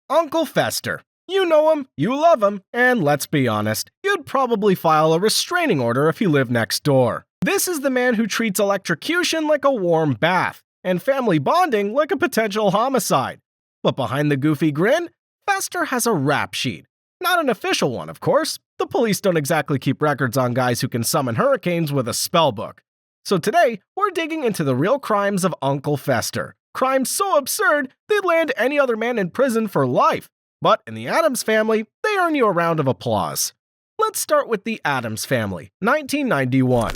Uncle Fester. You know him, you love him, and let's be honest, you'd probably file a restraining order if he lived next door. This is the man who treats electrocution like a warm bath, and family bonding like a potential homicide. But behind the goofy grin, Fester has a rap sheet. Not an official one, of course. The police don't exactly keep records on guys who can summon hurricanes with a spellbook. So today, we're digging into the real crimes of Uncle Fester. Crimes so absurd, they'd land any other man in prison for life. But in the Addams Family, they earn you a round of applause. Let's start with the Addams Family, 1991.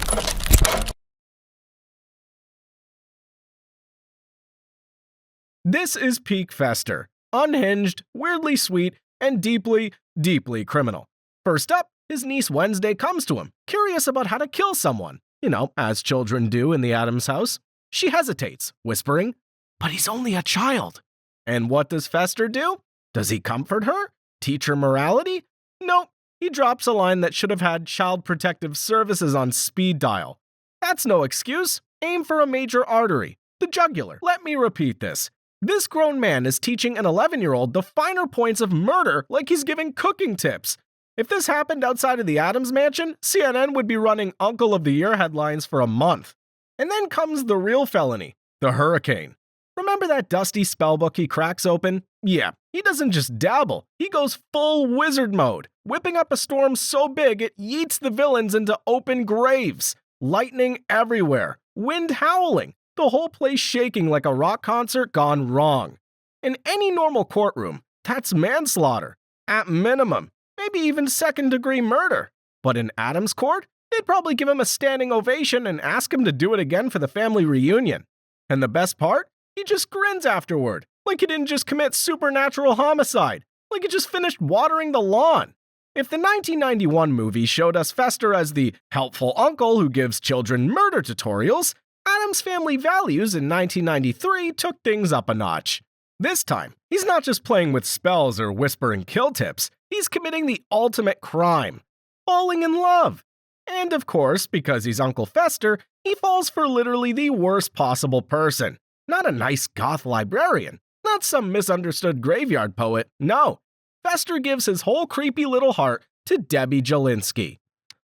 This is peak Fester. Unhinged, weirdly sweet, and deeply, deeply criminal. First up, his niece Wednesday comes to him, curious about how to kill someone. You know, as children do in the Addams house. She hesitates, whispering, "But he's only a child." And what does Fester do? Does he comfort her? Teach her morality? Nope. He drops a line that should have had Child Protective Services on speed dial. That's no excuse. Aim for a major artery, the jugular. Let me repeat this. This grown man is teaching an 11-year-old the finer points of murder like he's giving cooking tips. If this happened outside of the Addams mansion, CNN would be running Uncle of the Year headlines for a month. And then comes the real felony, the hurricane. Remember that dusty spellbook he cracks open? Yeah, he doesn't just dabble, he goes full wizard mode, whipping up a storm so big it yeets the villains into open graves. Lightning everywhere, wind howling, the whole place shaking like a rock concert gone wrong. In any normal courtroom, that's manslaughter, at minimum, maybe even second-degree murder. But in Addams' court, they'd probably give him a standing ovation and ask him to do it again for the family reunion. And the best part? He just grins afterward, like he didn't just commit supernatural homicide, like he just finished watering the lawn. If the 1991 movie showed us Fester as the helpful uncle who gives children murder tutorials, Addams Family Values in 1993 took things up a notch. This time, he's not just playing with spells or whispering kill tips, he's committing the ultimate crime, falling in love. And of course, because he's Uncle Fester, he falls for literally the worst possible person. Not a nice goth librarian, not some misunderstood graveyard poet, no. Fester gives his whole creepy little heart to Debbie Jelinski,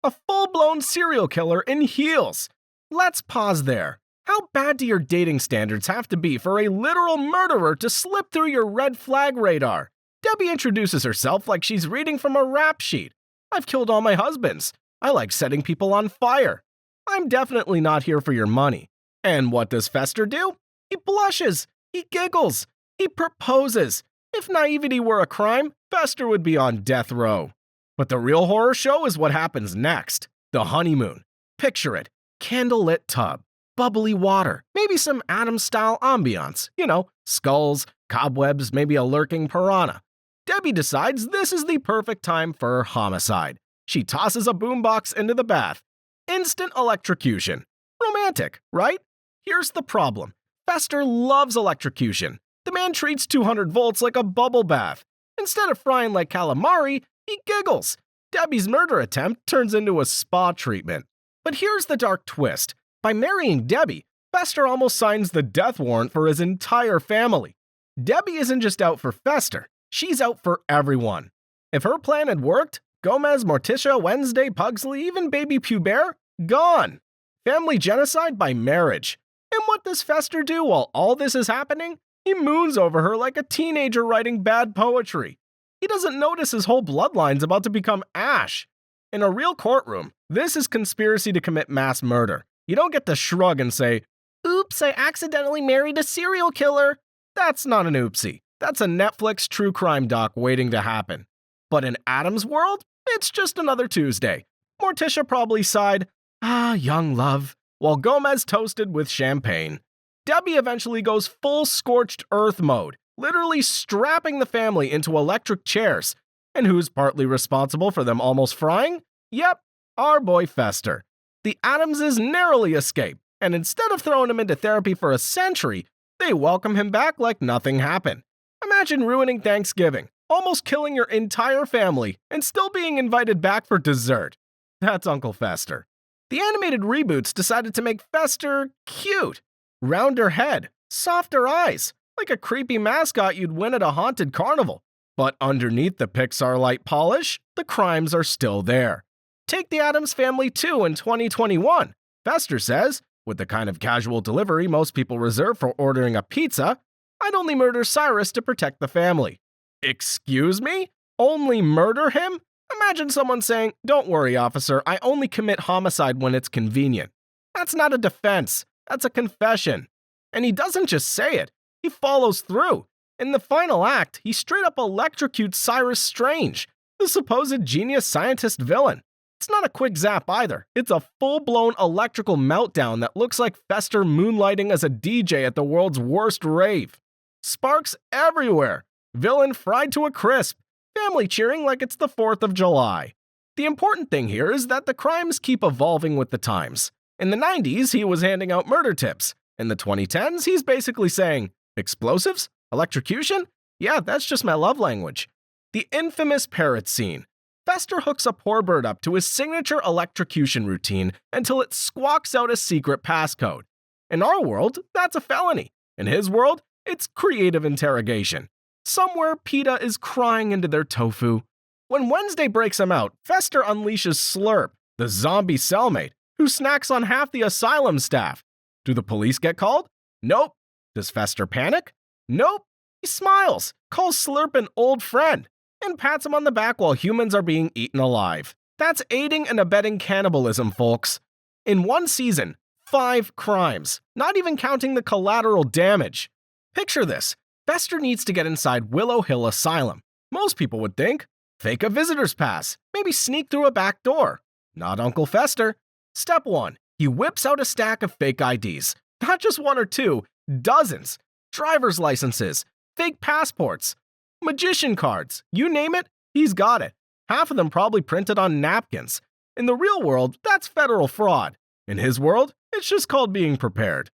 a full-blown serial killer in heels. Let's pause there. How bad do your dating standards have to be for a literal murderer to slip through your red flag radar? Debbie introduces herself like she's reading from a rap sheet. "I've killed all my husbands. I like setting people on fire. I'm definitely not here for your money." And what does Fester do? He blushes. He giggles. He proposes. If naivety were a crime, Fester would be on death row. But the real horror show is what happens next. The honeymoon. Picture it. Candlelit tub. Bubbly water. Maybe some Addams-style ambiance. You know, skulls, cobwebs, maybe a lurking piranha. Debbie decides this is the perfect time for homicide. She tosses a boombox into the bath. Instant electrocution. Romantic, right? Here's the problem. Fester loves electrocution. The man treats 200 volts like a bubble bath. Instead of frying like calamari, he giggles. Debbie's murder attempt turns into a spa treatment. But here's the dark twist. By marrying Debbie, Fester almost signs the death warrant for his entire family. Debbie isn't just out for Fester, she's out for everyone. If her plan had worked, Gomez, Morticia, Wednesday, Pugsley, even baby Pubert, gone. Family genocide by marriage. And what does Fester do while all this is happening? He moons over her like a teenager writing bad poetry. He doesn't notice his whole bloodline's about to become ash. In a real courtroom, this is conspiracy to commit mass murder. You don't get to shrug and say, "Oops, I accidentally married a serial killer." That's not an oopsie. That's a Netflix true crime doc waiting to happen. But in Addams' world, it's just another Tuesday. Morticia probably sighed, "Ah, young love," while Gomez toasted with champagne. Debbie eventually goes full scorched earth mode, literally strapping the family into electric chairs. And who's partly responsible for them almost frying? Yep, our boy Fester. The Addamses narrowly escape, and instead of throwing him into therapy for a century, they welcome him back like nothing happened. Imagine ruining Thanksgiving, almost killing your entire family, and still being invited back for dessert. That's Uncle Fester. The animated reboots decided to make Fester cute. Rounder head, softer eyes, like a creepy mascot you'd win at a haunted carnival. But underneath the Pixar light polish, the crimes are still there. Take the Addams Family 2 in 2021. Fester says, with the kind of casual delivery most people reserve for ordering a pizza, I'd only murder Cyrus to protect the family. Excuse me? Only murder him? Imagine someone saying, don't worry, officer, I only commit homicide when it's convenient. That's not a defense. That's a confession. And he doesn't just say it. He follows through. In the final act, he straight up electrocutes Cyrus Strange, the supposed genius scientist villain. It's not a quick zap either. It's a full-blown electrical meltdown that looks like Fester moonlighting as a DJ at the world's worst rave. Sparks everywhere. Villain fried to a crisp. Family cheering like it's the 4th of July. The important thing here is that the crimes keep evolving with the times. In the 90s, he was handing out murder tips. In the 2010s, he's basically saying, explosives? Electrocution? Yeah, that's just my love language. The infamous parrot scene. Fester hooks a poor bird up to his signature electrocution routine until it squawks out a secret passcode. In our world, that's a felony. In his world, it's creative interrogation. Somewhere, PETA is crying into their tofu. When Wednesday breaks him out, Fester unleashes Slurp, the zombie cellmate, who snacks on half the asylum staff. Do the police get called? Nope. Does Fester panic? Nope. He smiles, calls Slurp an old friend, and pats him on the back while humans are being eaten alive. That's aiding and abetting cannibalism, folks. In one season, 5 crimes, not even counting the collateral damage. Picture this. Fester needs to get inside Willow Hill Asylum. Most people would think, fake a visitor's pass, maybe sneak through a back door. Not Uncle Fester. Step 1. He whips out a stack of fake IDs. Not just 1 or 2, dozens. Driver's licenses, fake passports, magician cards, you name it, he's got it. Half of them probably printed on napkins. In the real world, that's federal fraud. In his world, it's just called being prepared.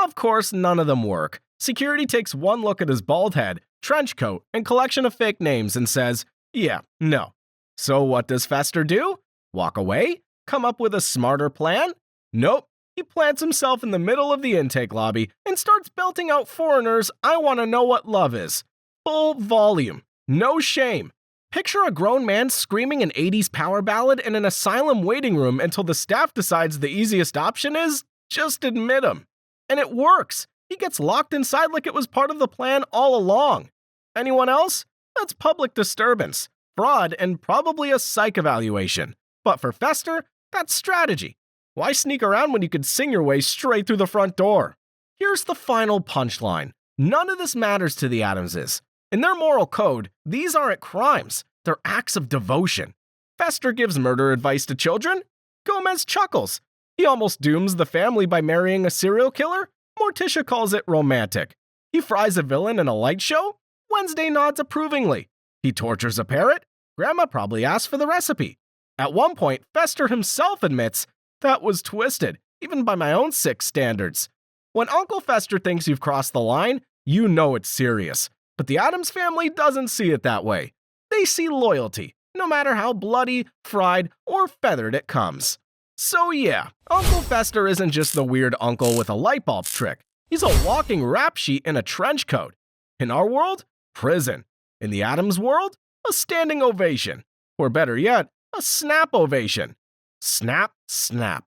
Of course, none of them work. Security takes one look at his bald head, trench coat, and collection of fake names and says, yeah, no. So what does Fester do? Walk away? Come up with a smarter plan? Nope. He plants himself in the middle of the intake lobby and starts belting out foreigners' I wanna know what love is. Full volume. No shame. Picture a grown man screaming an 80s power ballad in an asylum waiting room until the staff decides the easiest option is just admit him. And it works. He gets locked inside like it was part of the plan all along. Anyone else? That's public disturbance, fraud, and probably a psych evaluation. But for Fester, that's strategy. Why sneak around when you could sing your way straight through the front door? Here's the final punchline. None of this matters to the Addamses. In their moral code, these aren't crimes. They're acts of devotion. Fester gives murder advice to children. Gomez chuckles. He almost dooms the family by marrying a serial killer. Morticia calls it romantic. He fries a villain in a light show. Wednesday nods approvingly. He tortures a parrot. Grandma probably asked for the recipe. At one point, Fester himself admits, that was twisted, even by my own sick standards. When Uncle Fester thinks you've crossed the line, you know it's serious. But the Addams family doesn't see it that way. They see loyalty, no matter how bloody, fried, or feathered it comes. So yeah, Uncle Fester isn't just the weird uncle with a light bulb trick. He's a walking rap sheet in a trench coat. In our world, prison. In the Addams world, a standing ovation. Or better yet, a snap ovation. Snap, snap.